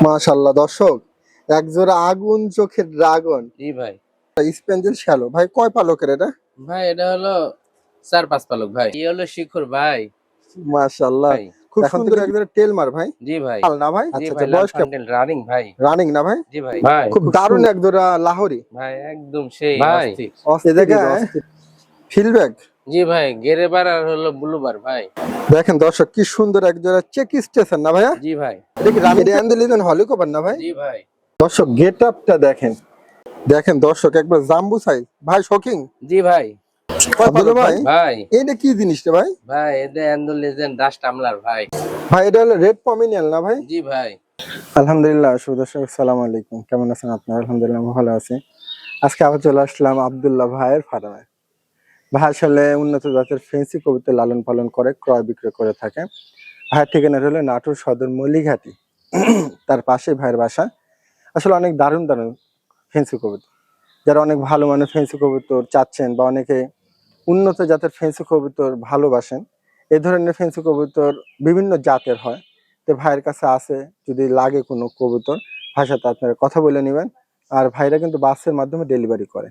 মাশাআল্লাহ দর্শক, একজোড়া আগুন চোখের ড্রাগন জি ভাই। স্পেঞ্জেল শ্যালো ভাই, কয় পালকের এটা? ভাই এটা হলো ৪-৫ পালক ভাই। এই হলো শিখর ভাই। মাশাআল্লাহ, ভাই খুব এখন সুন্দর থেকে একজোড়া টেলমার ভাই। জি ভাই। লাল না ভাই? জি আচ্ছা ভাই, আচ্ছা, লাল বয়স কেমন? ফান্টেল রানিং ভাই। রানিং না ভাই? জি ভাই। ভাই খুব দারুণ একজোড়া লাহোরি ভাই একদম সেই ভাই। অস্থির। এ অস্থির জায়গায় অস্থির। ফিলব্যাক জি ভাই, গেরেবার আর হলো ব্লুবার ভাই। দেখেন দর্শক, কি সুন্দর একজোড়া চেক স্টেশন না ভাইয়া? জি ভাই। দেখি রানিং আন্দোলন হলিকোপার না ভাই? জি ভাই। দর্শক গেট আপটা দেখেন, দেখেন দর্শক, একবার জাম্বু সাইজ ভাই, শোকিং। জি ভাই। আব্দুল্লাহ ভাই, ভাই এটা কি জিনিসটা ভাই? ভাই এটা এন্ডো লেজেন্ড ডাস্ট আমলার ভাই। ভাই এটা হলো রেড পমিনিয়াল না ভাই? জি ভাই। আলহামদুলিল্লাহ, সুদর্শক আসসালামু আলাইকুম, কেমন আছেন আপনারা? আলহামদুলিল্লাহ ভালো আছি। আজকে আবার চলে আসলাম আব্দুল্লাহ ভাইয়ের ফার্মে। ভাই আসলে উন্নত জাতের ফেন্সি কবুতর লালন পালন করে, ক্রয় বিক্রয় করে থাকে। ভাইয়ের ঠিকানা হলো নাটোর সদর মল্লিঘাটি, তার পাশে ভাইয়ের বাসা। আসলে অনেক দারুণ দারুণ ফেন্সি কবুতর, যারা অনেক ভালো মানের ফেন্সি কবুতর চাচ্ছেন বা অনেকে উন্নত জাতের ফেন্সি কবুতর ভালোবাসেন, এই ধরনের ফেন্সি কবুতর বিভিন্ন জাতের হয়। তো ভাইয়ের কাছে আছে, যদি লাগে কোনো কবুতর ভাইয়ের সাথে আপনারা কথা বলে নেবেন। আর ভাইরা কিন্তু বাসের মাধ্যমে ডেলিভারি করে।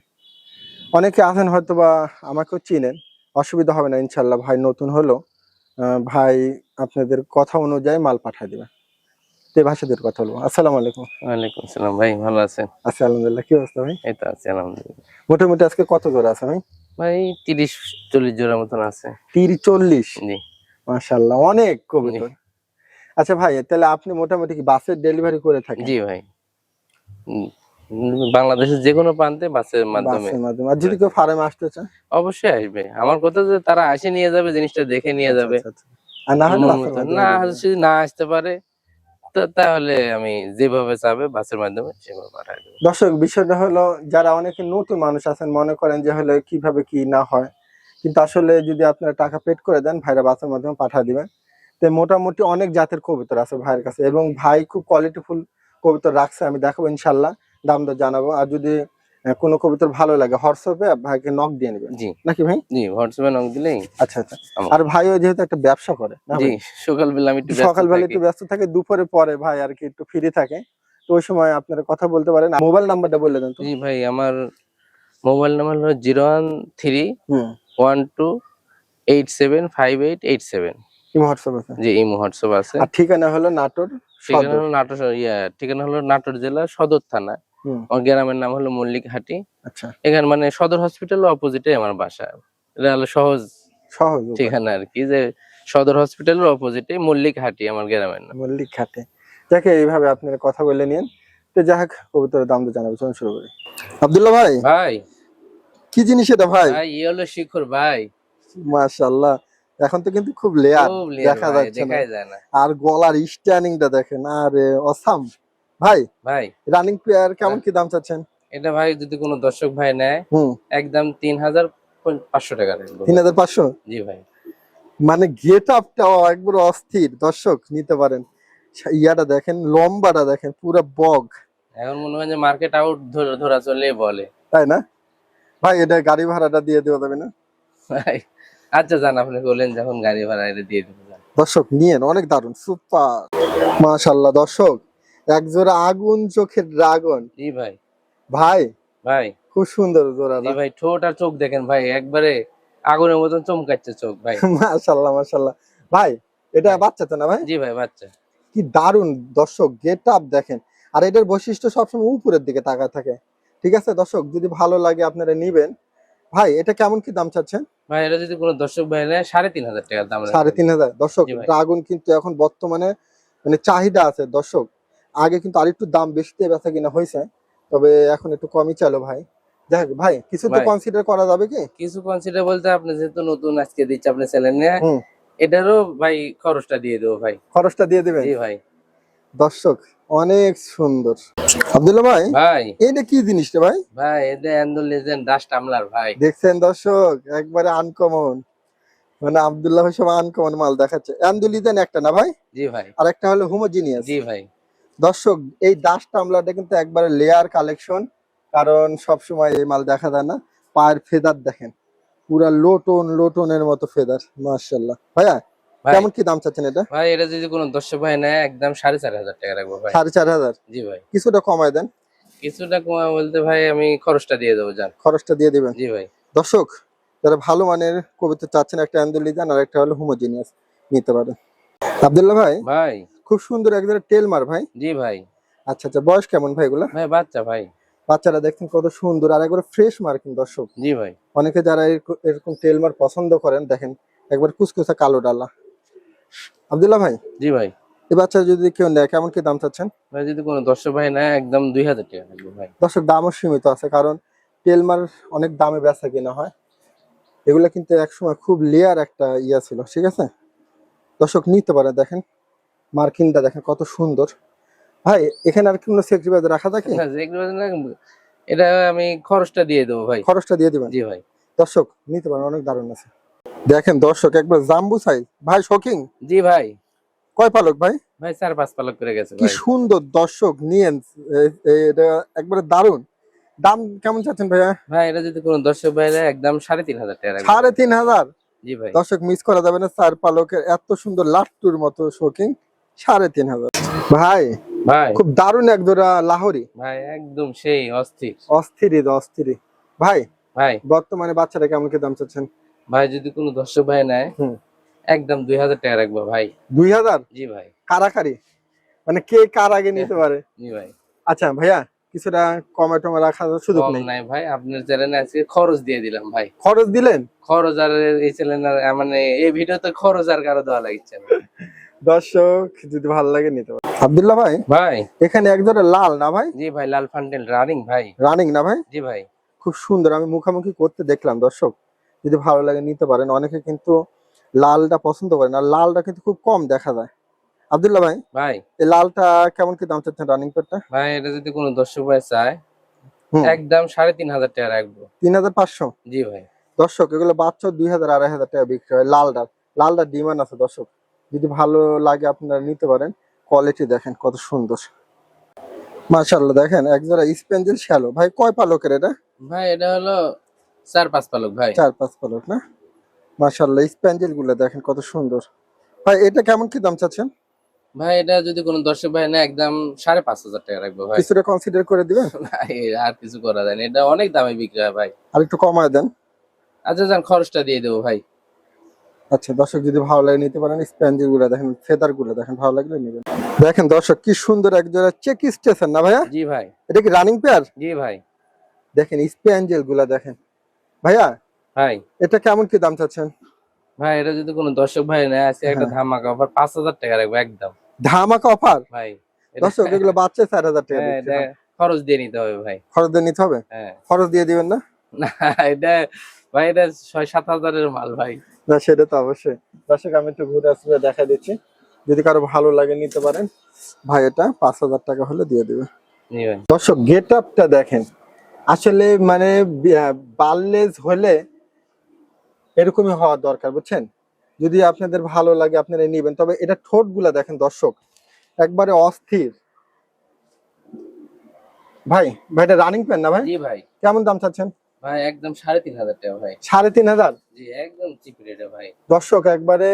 অনেকে আছেন হয়তো বা আমাকেও চিনেন, অসুবিধা হবে না ইনশাল্লাহ। ভাই নতুন হলো, ভাই আপনাদের কথা অনুযায়ী মাল পাঠিয়ে দিবেন। তো ভাষাদের কথা বলবো। আসসালামু আলাইকুম। ওয়ালাইকুম আসসালাম ভাই, ভালো আছেন? আচ্ছা আলহামদুলিল্লাহ, কি অবস্থা ভাই? এই তো আছি আলহামদুলিল্লাহ। মোটামুটি আজকে কত জোড়া আছে ভাই? ভাই ৩০-৪০ জোড়া মতন আছে। 30-40? জি। মাশাআল্লাহ, অনেক কবুতর। আচ্ছা ভাই, তাহলে আপনি মোটামুটি কি বাসের ডেলিভারি করে থাকেন? জি ভাই। উম, বাংলাদেশের যে কোনো প্রান্তে বাসের মাধ্যমে। বাসের মাধ্যমে। আর যদি কেউ ফার্মে আসতে চায়? অবশ্যই আসবে। আমার কথা যে তারা আসে নিয়ে যাবে, জিনিসটা দেখে নিয়ে আচ্ছা যাবে। আচ্ছা আচ্ছা। আর না হলে মন বাসের মতো মাধ্যমে না, দিয়ে দিবেন। যদি না আসতে পারে তাহলে আমি যেভাবে চাবে বাসের মাধ্যমে সেভাবে পাঠাই দেবো। দর্শক, বিষয়টা হলো, যারা অনেকে নতুন মানুষ আছেন মনে করেন যে হলো কিভাবে কি না হয়, কিন্তু আসলে যদি আপনারা টাকা পেড করে দেন, ভাইরা বাসের মাধ্যমে পাঠিয়ে দিবেন। তো মোটামুটি অনেক জাতের কবুতর আছে ভাইয়ের কাছে, এবং ভাই খুব কোয়ালিটিফুল কবুতর রাখছে। আমি দেখাবো ইনশাল্লাহ, দাম দর জানাবো। আর যদি কোনো কবুতর ভালো লাগে হোয়াটসঅ্যাপে ভাইকে নক দিয়ে নেবেন, জি নাকি ভাই? জি, হোয়াটসঅ্যাপে নক দিলেই। আচ্ছা আচ্ছা। আর ভাইও যেহেতু একটা ব্যবসা করে না জি, ভাই, সকালবেলা আমি একটু ব্যস্ত সকালবেলা থাকি। একটু ব্যস্ত থাকে, দুপুরে পরে ভাই আর কি একটু ফ্রি থাকে, তো ওই সময় আপনারা কথা বলতে পারেন। মোবাইল নাম্বারটা বলে দেন তো। জি ভাই, আমার মোবাইল নাম্বার হলো 01312875887। হোয়াটসঅ্যাপ আছে? জি, ইমো হোয়াটসঅ্যাপ আছে। আর ঠিকানা হলো নাটোর ঠিকানা সদর। হলো নাটোর, ঠিকানা হলো নাটোর জেলা সদর থানা। আমার গ্রামের নাম হলো মল্লিকহাটি। আচ্ছা, এখানে মানে সদর হসপিটালের অপোজিটে আমার বাসা। এটা হলো সহজ সহজ উপায়। ঠিকানা আর কি, যে সদর হসপিটালের অপোজিটে মল্লিকহাটি আমার গ্রামের নাম। মল্লিকহাটে। যাকে এইভাবে আপনারা কথা বলে নিন। তো যাই হোক, কবুতরের দাম তো জানাবো, চলুন শুরু করি। আব্দুল্লাহ ভাই, ভাই কি জিনিস এটা ভাই? ভাই এই হলো শিখর ভাই। মাশাআল্লাহ, এখন তো কিন্তু খুব লেয়ার, খুব লেয়ার দেখা ভাই, যাচ্ছে না। দেখাই যায় না। আর গলার স্ট্যান্ডিংটা দেখেন, আরে অসাম। ভাই ভাই রানিং পেয়ার কেমন কি দাম চাচ্ছেন? এটা ভাই যদি কোনো দর্শক ভাই নেয়, একদম ৩,৫০০ টাকা রাখবো। 3500? জি ভাই। মানে গেট আপটাও একবার অস্থির, দর্শক নিতে পারেন। ইয়াটা দেখেন, লম্বাটা দেখেন, পুরো বগ। এখন মনে হয় যে মার্কেট আউট ধরা চলে বলে, তাই না ভাই? এটা গাড়ি ভাড়াটা দিয়ে দেওয়া যাবে না ভাই? আচ্ছা জান, আপনি বললেন যখন গাড়ি ভাড়া এটা দিয়ে দেবো। দর্শক? নিয়েন, অনেক দারুণ, সুপার। মাশাআল্লাহ দর্শক, একজোড়া আগুন চোখের ড্রাগন জি ভাই। ভাই, ভাই খুব সুন্দর জি জোড়াটা। ভাই, ঠোঁট আর চোখ দেখেন ভাই, একবারে আগুনের মতন চমকাচ্ছে চোখ ভাই। মাশাআল্লাহ মাশাআল্লাহ। ভাই এটা ভাই বাচ্চা তো না ভাই? জি ভাই, বাচ্চা। কি দারুণ দর্শক, গেট আপ দেখেন। আর এটার বৈশিষ্ট্য সবসময় উপরের দিকে তাকায় থাকে। ঠিক আছে দর্শক, যদি ভালো লাগে আপনারা নিবেন। ভাই এটা কেমন কি দাম চাচ্ছেন? ভাই এটা যদি কোনো দর্শক ভাই নেয় ৩,৫০০ টাকা দাম রাখবেন। 3500? দর্শক, জি ভাই। ড্রাগন কিন্তু এখন বর্তমানে মানে চাহিদা আছে দর্শক। আগে কিন্তু আরেকটু দাম বেশিতে বেচা কিনা হয়েছে, তবে এখন একটু কমই চালো ভাই। যাক ভাই, কিছু তো ভাই কনসিডার করা যাবে কি? কিছু কনসিডার বলতে, আপনি যেহেতু নতুন আজকে দিচ্ছে আপনি চ্যানেল নিয়ে, হুম, এটারও ভাই খরচটা দিয়ে দেবো ভাই। খরচটা দিয়ে দিবেন? জি ভাই। দর্শক অনেক সুন্দর। আব্দুল্লাহ ভাই, ভাই এইটা কি জিনিসটা ভাই? ভাই এটা এন্ডো লেজেন্ড ডাস্ট আমলার ভাই। দেখছেন দর্শক, একবারে আনকমন। মানে আব্দুল্লাহ ভাই সব আনকমন মাল দেখাচ্ছে। অ্যান্ডুলিজেন একটা না ভাই? জি ভাই। আর একটা হলো হোমোজিনিয়াস। জি ভাই। দর্শক, এই ডাস্ট আমলাটা কিন্তু একবারে লেয়ার কালেকশন, কারণ সব সময় এই মাল দেখা যায় না। পায়ের ফেদার দেখেন, পুরা লোটনের মতো ফেদার, মাশাআল্লাহ। ভাইয়া ভাই কেমন কি দাম চাচ্ছেন এটা? ভাই এটা যদি কোনো দর্শক ভাই নেয় একদম 4,500 টাকা রাখবো ভাই। 4,500? জি ভাই। কিছুটা কমায় দেন। কিছুটা কমা বলতে ভাই আমি খরচটা দিয়ে দেবো যান। খরচটা দিয়ে দিবেন। জি ভাই। দর্শক যারা ভালো মানের কবিতা চাচ্ছেন, একটা আন্দোলিজান আর একটা হলো হোমোজিনিয়াস নিতে পারেন। আব্দুল্লাহ ভাই ভাই খুব সুন্দর একজোড়া টেলমার ভাই। জি ভাই। আচ্ছা আচ্ছা, বয়স কেমন ভাই এগুলা? ভাই বাচ্চা ভাই। বাচ্চারা দেখছেন কত সুন্দর আর একবার ফ্রেশ মার্কিং দর্শক। জি ভাই। অনেকে যারা এরকম টেলমার পছন্দ করেন দেখেন একবার কুচকুচা কালো ডালা। আব্দুল্লাহ ভাই জি ভাই। এই বাচ্চা যদি কেউ নেয় কেমন কি দাম চাচ্ছেন? ভাই যদি কোনো দর্শক ভাই নেয় একদম 2,000 টাকা রাখবো ভাই। দর্শক দামও সীমিত আছে, কারণ টেলমার অনেক দামে বেচা কিনা হয়। এগুলা কিন্তু একসময় খুব লেয়ার একটা ইয়া ছিল, ঠিক আছে? দর্শক নিতে পারে। দেখেন মার্কিংটা দেখেন কত সুন্দর। ভাই এখানে আর কোনো সেক্রিফাইস রাখা থাকে? না, যেগুলো না, এটা আমি খরচটা দিয়ে দেবো ভাই। খরচটা দিয়ে দিবেন। জি ভাই। দর্শক নিতে পারেন, অনেক দারুণ আছে। দেখেন দর্শক একবার জাম্বু সাইজ ভাই, শোকিং। জি ভাই। কয় পালক ভাই? ভাই 4-5 পালক করে গেছে কি ভাই। সুন্দর দর্শক, নিয়েন। এটা একবারে দারুণ। দাম কেমন চাচ্ছেন ভাইয়া? ভাই এটা যদি কোনো দর্শক ভাই নেয় একদম 3,500 টাকা রাখবো। 3,500? জি ভাই। দর্শক মিস করা যাবে না, 4 পালকের এত সুন্দর লাট্টুর মতো শোকিং। 3,500 ভাই। ভাই খুব দারুণ এক জোড়া লাহোরি। ভাই একদম সেই অস্থির। অস্থির ভাই। ভাই বর্তমানে বাচ্চাটা কেমন কি দাম চাচ্ছেন? ভাই যদি কোনো দর্শক ভাই নেয় হুম। একদম 2,000 টাকা রাখবো ভাই। 2,000? জি ভাই। কারাকারি, মানে কে কার আগে নিতে পারে। জি ভাই। আচ্ছা ভাইয়া কিছুটা কমে টমে রাখার সুযোগ কম নেই? নাই ভাই, আপনার চ্যানেলে আজকে খরচ দিয়ে দিলাম ভাই। খরচ দিলেন? খরচ আর এই চ্যানেল মানে এই ভিডিওতে খরচ আর কারো দেওয়া লাগছে না। দর্শক যদি ভালো লাগে নিতে পারে। আব্দুল্লাহ ভাই ভাই এখানে এক জোড়া লাল না ভাই? জি ভাই, লাল ফান্টেল রানিং ভাই। রানিং না ভাই? জি ভাই। খুব সুন্দর, আমি মুখামুখি করতে দেখলাম দর্শক। যদি ভালো লাগে নিতে পারেন। অনেকে কিন্তু লালটা পছন্দ করেন, আর লালটা কিন্তু খুব কম দেখা যায়। আব্দুল্লাহ ভাই ভাই এই লালটা কেমন কি দাম চাচ্ছেন রানিং পেয়ারটা? ভাই এটা যদি কোনো দর্শক ভাই চায় হুম। একদম 3,500 টাকা রাখবো। 3,500? জি ভাই। দর্শক এগুলো বাচ্চা 2,000 2,500 টাকা বিক্রি হয়। লালটার ডিমান্ড আছে দর্শক, যদি ভালো লাগে আপনারা নিতে পারেন। কোয়ালিটি দেখেন কত সুন্দর, মাশাআল্লাহ। দেখেন একজোড়া স্পেঞ্জেল শ্যালো ভাই, কয় পালকের এটা? ভাই এটা হলো 4-5 পালক ভাই। 4-5 পালক না? মাশাআল্লাহ স্পেঞ্জেল গুলো দেখেন কত সুন্দর। ভাই এটা কেমন কি দাম চাচ্ছেন? ভাই এটা যদি কোনো দর্শক ভাই নেয় একদম 5,500 টাকা রাখবো ভাই। কিছুটা কনসিডার করে দিবেন? ভাই আর কিছু করা যায় না, এটা অনেক দামে বিক্রি হয় ভাই। আর একটু কমায় দেন। আচ্ছা যান, খরচটা দিয়ে দেবো ভাই। আচ্ছা দর্শক যদি ভালো লাগে নিতে পারেন। স্পেঞ্জেল গুলো দেখেন, ফেদার গুলো দেখেন, ভালো লাগলে নেবেন। দেখেন দর্শক কি সুন্দর একজোড়া চেক স্টেশন না ভাইয়া? জি ভাই। এটা কি রানিং পেয়ার? জি ভাই। দেখেন স্পেঞ্জেল গুলা দেখেন ভাইয়া। ভাই এটা কেমন কি দাম চাচ্ছেন? ভাই এটা যদি কোনো দর্শক ভাই নেয় আজকে একটা হ্যাঁ। ধামাকা অফার 5,000 টাকা রাখবো একদম। ধামাকা অফার? ভাই দর্শক এগুলো বাচ্চা 4,000 টাকা হ্যাঁ, বিক্রি এটা হয়। খরচ দিয়ে নিতে হবে ভাই। খরচ দিয়ে নিতে হবে? হ্যাঁ। খরচ দিয়ে দিবেন না? না এটা ভাই এটা 6-7 হাজারের মাল ভাই। না সেটা তো অবশ্যই। দর্শক আমি একটু ঘুরে আসলে দেখা দিচ্ছি, যদি কারো ভালো লাগে নিতে পারেন। ভাই এটা 5,000 টাকা হলে দিয়ে দিবে। জি ভাই। দর্শক গেট আপটা দেখেন, আসলে মানে বার্লেজ হলে এরকমই হওয়া দরকার, বুঝছেন? যদি আপনাদের ভালো লাগে আপনারা নিবেন। তবে এটা ঠোঁট গুলা দেখেন দর্শক, একবারে অস্থির। ভাই এটা রানিং পেন না ভাই? জি ভাই। কেমন দাম চাচ্ছেন? ভাই একদম 3,500 টাকা ভাই। 3,500? জি একদম চিপ রেটে ভাই। দর্শক একবারে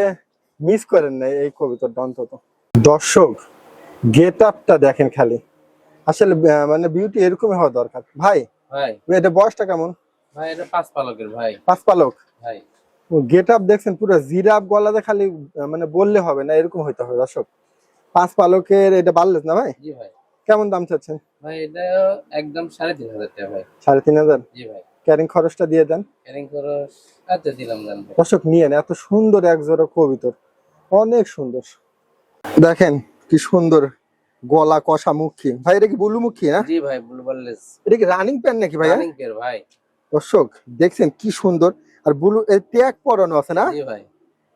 মিস করেন না এই কবিতাটা অন্তত। দর্শক গেট আপটা দেখেন খালি, আসলে মানে বিউটি এরকমই হওয়া দরকার। ভাই ভাই এটা বয়সটা কেমন? ভাই এটা 5 পালকের ভাই। 5 পালক? ভাই গেট আপ দেখছেন পুরো জিরাফ গলাতে, খালি মানে বললে হবে না, এরকম হইতে হবে দর্শক। 5 পালকের এটা বার্লেজ না ভাই? জি ভাই। কেমন দাম চাচ্ছেন? ভাই এটা একদম 3,500 টাকা ভাই। 3,500? জি ভাই। ক্যারিং খরচটা দিয়ে দেন। ক্যারিং খরচ আচ্ছা দিলাম জান ভাই। দর্শক নিয়েন, এত সুন্দর এক জোড়া কবিতর, অনেক সুন্দর। দেখেন কি সুন্দর গলা কষা মুখী। ভাই এটা কি বুলু মুখী না? জি ভাই ব্লু বার্লেস। এটা কি রানিং প্যান্ট নাকি ভাইয়া? রানিং পেয়ার ভাই। দর্শক দেখছেন কি সুন্দর, আর ব্লু ট্যাগ পরানো আছে না? জি ভাই।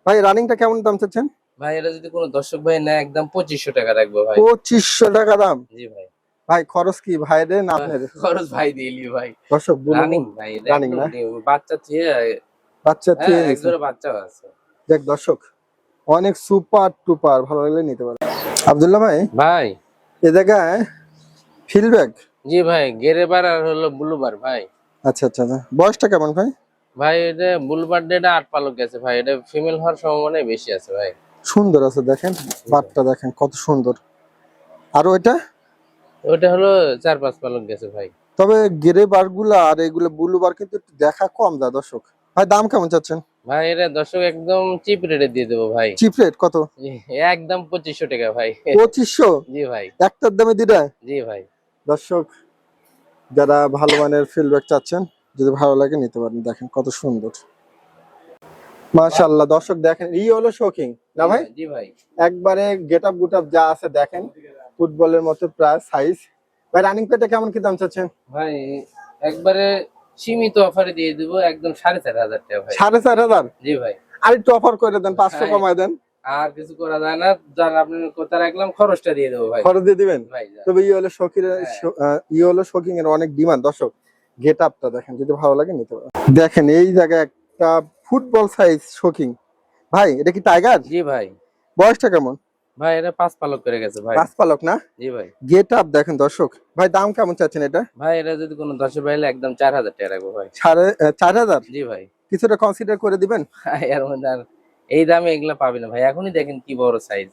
ভাই রানিংটা কেমন দাম চাচ্ছেন? ভাই এটা যদি কোনো দর্শক ভাই নেয় একদম 2,500 টাকা রাখবো ভাই। 2,500 টাকা দাম? জি ভাই। ভাই খরচ কি ভাইদের না আপনার? খরচ ভাই দিলি ভাই। দর্শক রানিং ভাই, এটা রানিং না? একদম বাচ্চা থেকে বাচ্চা হ্যাঁ থেকে একজোড়া বাচ্চাও আছে। দেখ দর্শক অনেক সুপার টুপার, ভালো লাগলে নিতে পারেন। আব্দুল্লাহ ভাই ভাই এ জায়গায় ফিল্ডব্যাক? জি ভাই, গেরেবার আর হলো ব্লুবার ভাই। আচ্ছা আচ্ছা আচ্ছা, বয়সটা কেমন ভাই? ভাই এটা ব্লুবার এটা 8 পালক গেছে ভাই, এটা ফিমেল হওয়ার সম্ভাবনা বেশি আছে ভাই। সুন্দর আছে দেখেন, বাটটা দেখেন কত সুন্দর। আর ওইটা ওটা হলো 4-5 পালক গেছে ভাই। তবে গ্রে বার গুলা আর এগুলো ব্লু বার কিন্তু একটু দেখা কম যায় দর্শক। ভাই দাম কেমন চাচ্ছেন? ভাই এটা দর্শক একদম চিপ রেটে দিয়ে দেবো ভাই। চিপ রেট কত? জি, একদম 2500 টাকা ভাই। 2500? জি ভাই। একটার দামে দুইটা? জি ভাই। দর্শক যারা ভালো মানের ফিল্ডব্যাক চাচ্ছেন, যদি ভালো লাগে নিতে পারেন। দেখেন কত সুন্দর, মাশাআল্লাহ। দর্শক দেখেন এই হলো শোকিং না ভাই? জি ভাই। একবারে গেট আপ গুট আপ যা আছে দেখেন, ফুটবলের মতো প্রায় সাইজ। ভাই রানিং পেটে কেমন কি দাম চাচ্ছেন? ভাই একবারে সীমিত অফারে দিয়ে দিব, একদম 4500 টাকা ভাই। 4500? জি ভাই। আর একটু অফার করে দেন, 500 কমায় দেন। আর কিছু করা যায় না, যার আপনার কথা রাখলাম, খরচটা দিয়ে দেবো ভাই। খরচ দিয়ে দিবেন? ভাই তবে ই হলো শোকিং এর অনেক ডিমান্ড দর্শক। গেট আপটা দেখেন, যদি ভালো লাগে নিতে পারেন। দেখেন এই জায়গায় একটা ফুটবল সাইজ শোকিং। ভাই এটা কি টাইগার? জি ভাই। বয়সটা কেমন? ভাই এটা 5 পালক করে গেছে ভাই। 5 পালক না? জি ভাই। গেট আপ দেখেন দর্শক। ভাই দাম কেমন চাচ্ছেন এটা? ভাই এটা যদি কোনো দর্শক পাইলে একদম 4000 টাকা রাখবো ভাই। 4500? জি ভাই। কিছুটা কনসিডার করে দিবেন? এর মধ্যে আর এই দামে এগুলা পাবি না ভাই। এখনই দেখেন কি বড় সাইজ।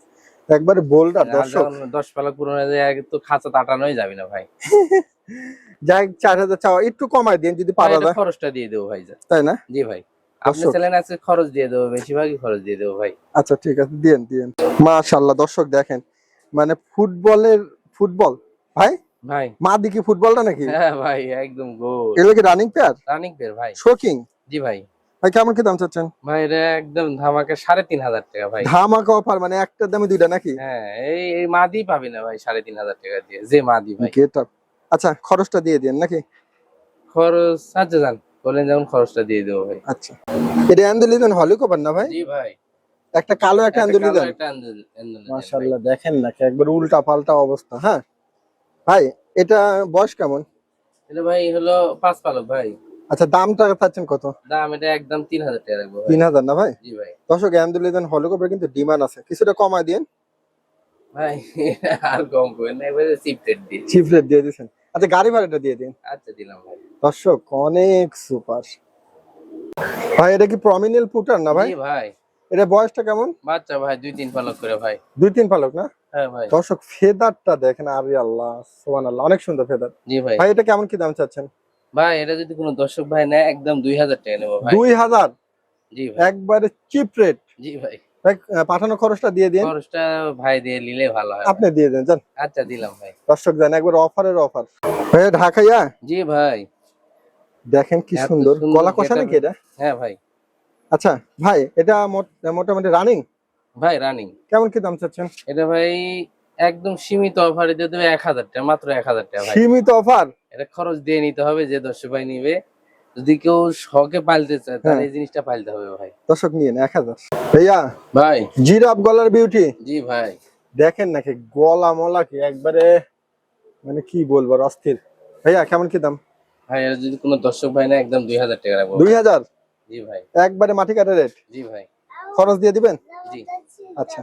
একবারে বোল্ডার আর দর্শক। যখন 10 পালক পুরো হয়ে যায় আগে তো খাঁচা তাটানোই যাবে না ভাই। যাই 4000 চাওয়া, একটু কমায় দিন যদি ভাই পারা এটা যায়। খরচটা দিয়ে দেবো ভাই। তাই না? জি ভাই। আপনি দর্শক চ্যানেল আছে, খরচ দিয়ে দেবো, বেশিরভাগই খরচ দিয়ে দেবো ভাই। আচ্ছা ঠিক আছে, দিয়েন দিয়েন। মাশাআল্লাহ দর্শক দেখেন, মানে ফুটবল ভাই, ভাই মা দিকে ফুটবলটা নাকি? হ্যাঁ ভাই, একদম গোল এগুলো কি রানিং পেয়ার? রানিং পেয়ার ভাই। শোকিং? জি ভাই। ভাই কেমন কি দাম চাচ্ছেন? ভাই এটা একদম ধামাকা 3500 টাকা ভাই। ধামাকা অফার, মানে একটার দামে দুইটা নাকি? হ্যাঁ, এই মাদি পাবি না ভাই 3500 টাকা দিয়ে, যে মাদি ভাই। Get up. আচ্ছা খরচটা দিয়ে দিন নাকি? খরচ আচ্ছা যান বলেন, যেমন খরচটা দিয়ে দেবো ভাই। আচ্ছা এটা অ্যান্ডেলিজেন হলি কভার না ভাই? জি ভাই। একটা কালো একটা একটা কালো অ্যান্ডেলিজেন। একটা আন্দোলন ভাই। মাশাআল্লাহ দেখেন নাকি একবার উল্টা পাল্টা অবস্থা। হ্যাঁ ভাই এটা বয়স কেমন? এটা ভাই হলো 5 পালক ভাই। আচ্ছা দামটা চাচ্ছেন কত? দাম এটা একদম 3000 টাকা রাখবো ভাই। 3000 না ভাই? জি ভাই। দর্শক অ্যান্ডেলিজেন হলি কভার কিন্তু ডিমান্ড আছে, কিছুটা কমায় দিন ভাই আর কম করেন না, এবারে সিফটেড দিয়ে দিন। চিপ রেট দিয়ে দিছেন। আচ্ছা গাড়ি ভাড়াটা দিয়ে দিন। আচ্ছা দিলাম ভাই। দর্শক অনেক সুপার। ভাই এটা কি প্রমিনেল পুটার না ভাই? জি ভাই। এটা বয়সটা কেমন? বাচ্চা ভাই 2-3 পালক করে ভাই। 2-3 পালক না? হ্যাঁ ভাই। দর্শক ফেদারটা দেখেন, আরে আল্লাহ সুবহানাল্লাহ, অনেক সুন্দর ফেদার। জি ভাই। ভাই এটা কেমন কি দাম চাচ্ছেন? ভাই এটা যদি কোনো দর্শক ভাই নেয় একদম 2000 টাকা নেবো ভাই। 2000? জি ভাই। একবারে চিপ রেট। জি ভাই। ভাই পাঠানো খরচটা দিয়ে দিন। খরচটা ভাই দিয়ে নিলে ভালো হয়। আপনি দিয়ে দেন জান। আচ্ছা দিলাম ভাই। দর্শক জান একবার অফারের অফার। ভাই ঢাকাইয়া জি ভাই। দেখেন কি এত সুন্দর সুন্দর গলা কষা নাকি এটা? হ্যাঁ ভাই। আচ্ছা ভাই এটা মোটামুটি রানিং ভাই রানিং। কেমন কি দাম চাচ্ছেন? এটা ভাই একদম সীমিত অফারে দিয়ে দেবে 1000 টাকা, মাত্র 1000 টাকা ভাই। সীমিত অফার? এটা খরচ দিয়ে নিতে হবে, যে দর্শক ভাই নিবে। যদি কেউ শখে পালতে চায় তাহলে এই জিনিসটা পালতে হবে ভাই। দর্শক নিয়ে 1000। ভাইয়া ভাই জিরাফ গলার বিউটি জি ভাই। দেখেন নাকি গলা মলা কি একবারে, মানে কি বলবো আর অস্থির। ভাইয়া কেমন কি দাম? ভাই এটা যদি কোনো দর্শক ভাই না একদম 2000 টাকা রাখবো। 2000? জি ভাই। একবারে মাটি কাটা রেট। জি ভাই। খরচ দিয়ে দিবেন? জি। আচ্ছা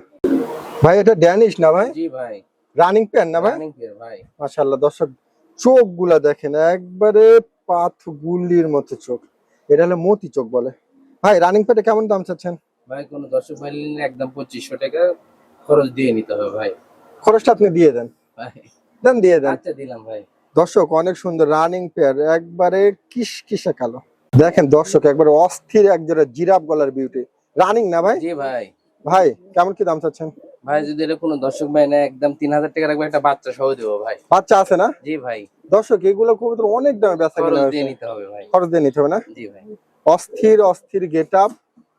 ভাই এটা ড্যানিশ না ভাই? জি ভাই। রানিং পেয়ার না ভাই? রানিং পেয়ার ভাই। মাশাআল্লাহ দর্শক চোখ গুলা দেখেন একবারে পাথ গুলির মতো চোখ। এটা হলো মতি চোখ বলে। ভাই রানিং পেয়ারে কেমন দাম চাচ্ছেন? ভাই কোনো দর্শক ভাই নিলে একদম 2500 টাকা খরচ দিয়ে নিতে হবে ভাই। খরচটা আপনি দিয়ে দেন। ভাই দেন দিয়ে দেন। আচ্ছা দিলাম ভাই। দর্শক অনেক সুন্দর রানিং পেয়ার, একবারে কিসকিসে কালো। দেখেন দর্শক একবারে অস্থির একজোড়া জিরাফ গলার বিউটি। রানিং না ভাই? জি ভাই। ভাই কেমন কি দাম চাচ্ছেন? ভাই যদি এটা কোনো দর্শক ভাই না একদম 3000 টাকা রাখবো, একটা বাচ্চা সহ দেবো ভাই। বাচ্চা আছে না? জি ভাই। দর্শক এগুলো কবুতর অনেক দামে বেচা খরচ কেনা দিয়ে হয়েছে। নিতে হবে ভাই। খরচ দিয়ে নিতে হবে না? জি ভাই। অস্থির অস্থির গেট আপ,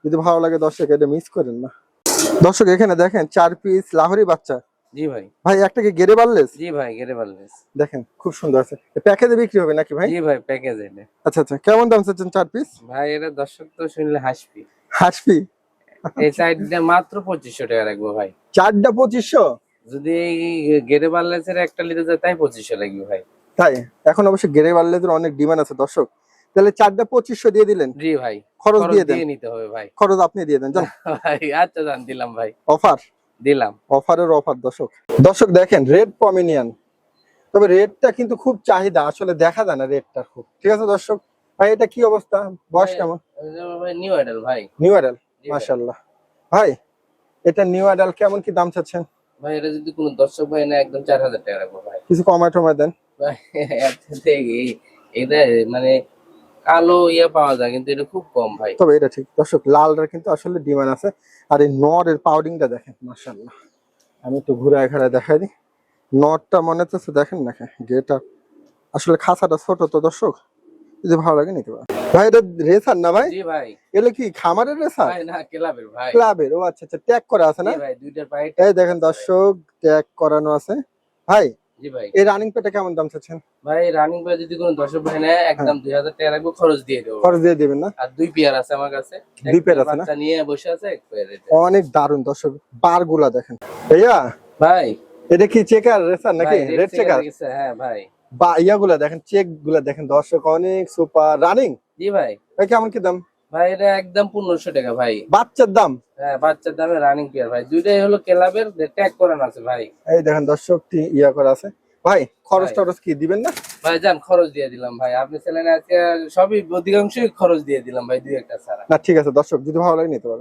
যদি ভালো লাগে দর্শক এটা মিস করেন না। দর্শক এখানে দেখেন 4 পিস লাহোরি বাচ্চা। জি ভাই। ভাই একটা কি গেরে বারলেস? জি ভাই গেরে বালনেস। দেখেন খুব সুন্দর আছে। প্যাকেজে বিক্রি হবে নাকি ভাই? জি ভাই প্যাকেজ এটা। আচ্ছা আচ্ছা কেমন দাম চাচ্ছেন 4 পিস? ভাই এটা দর্শক তো শুনলে হাসবি। হাসপি? এই সাইডটা মাত্র 2500 টাকা রাখবো ভাই। 4টা 2500? যদি এই গেরে বালনেসের একটা নিতে যায় তাই 2500 লাগবে ভাই। তাই এখন অবশ্য গেরে বারলেসের অনেক ডিমান্ড আছে দর্শক। তাহলে 4টা 2500 দিয়ে দিলেন। জি ভাই। খরচ দিয়ে দেন। দিয়ে নিতে হবে ভাই। খরচ আপনি দিয়ে দেন জান। ভাই আচ্ছা জান দিলাম ভাই। অফার দিলাম। অফারের অফার দর্শক। দর্শক দেখেন রেড পমিনিয়ান, তবে রেডটা কিন্তু খুব চাহিদা, আসলে দেখা যায় না রেডটা খুব। ঠিক আছে দর্শক ভাই এটা কি অবস্থা, বয়স কেমন? ভাই নিউ আইডল ভাই। নিউ অ্যাডাল? জি ভাই। মাশাআল্লাহ। ভাই এটা নিউ অ্যাডাল্ট কেমন কি দাম চাচ্ছেন? ভাই এটা যদি কোনো দর্শক ভাই না একদম 4000 টাকা রাখবো ভাই। কিছু কমায় টমায় দেন। ভাই এত থেকে এটা মানে কালো ইয়া পাওয়া যায় কিন্তু এটা খুব কম ভাই। তবে এটা ঠিক দর্শক, লালটার কিন্তু আসলে ডিমান্ড আছে। আর এই নরের পাউডিংটা দেখেন মাশাআল্লাহ, আমি একটু ঘুরায় ঘুরায় দেখাই দিই। নটটা মনে হচ্ছে দেখেন না গেটা, আসলে খাঁচাটা ছোট তো দর্শক, যদি ভালো লাগে নিতে পারেন। ভাই এটা রেসার না ভাই? জি ভাই। এগুলো কি খামারের রেসার? ভাই না ক্লাবের ভাই। ক্লাবের? ও আচ্ছা আচ্ছা, ট্যাগ করা আছে না? জি ভাই দুইটার পায়ে এই দেখেন দর্শক, ট্যাগ করানো আছে। ভাই জি ভাই। এই রানিং পেটা কেমন দাম চাচ্ছেন? ভাই রানিং ভাই যদি কোনো দর্শক ভাই নেয় একদম 2000 টাকা রাখবো, খরচ দিয়ে দেবো। খরচ দিয়ে দিবেন না? আর দুই পেয়ার আছে আমার কাছে। দুই পেয়ার আছে না? বাচ্চা নিয়ে বসে আছে এক পেয়ার এটা। অনেক দারুণ দর্শক, বার গুলা দেখেন। ভাইয়া ভাই এটা কি চেকার রেসার নাকি? ভাই রেড চেকার? হ্যাঁ ভাই। বা ইয়াগুলা দেখেন, চেক গুলা দেখেন দর্শক, অনেক সুপার রানিং। জি ভাই। ভাই কেমন কি দাম? ভাই এটা একদম 1500 টাকা ভাই। বাচ্চার দাম? হ্যাঁ বাচ্চার দামে রানিং পেয়ার ভাই, দুইটাই হলো ক্লাবের, ট্যাগ করানো আছে ভাই। এই দেখেন দর্শক, ইয়া করা আছে। ভাই খরচ ভাই। টরচ কি দিবেন না? ভাই যান খরচ দিয়ে দিলাম ভাই, আপনি চ্যানেলে আজকে সবই অধিকাংশই খরচ দিয়ে দিলাম ভাই, দুই একটা ছাড়া। না ঠিক আছে দর্শক, যদি ভালো লাগে নিতে পারেন।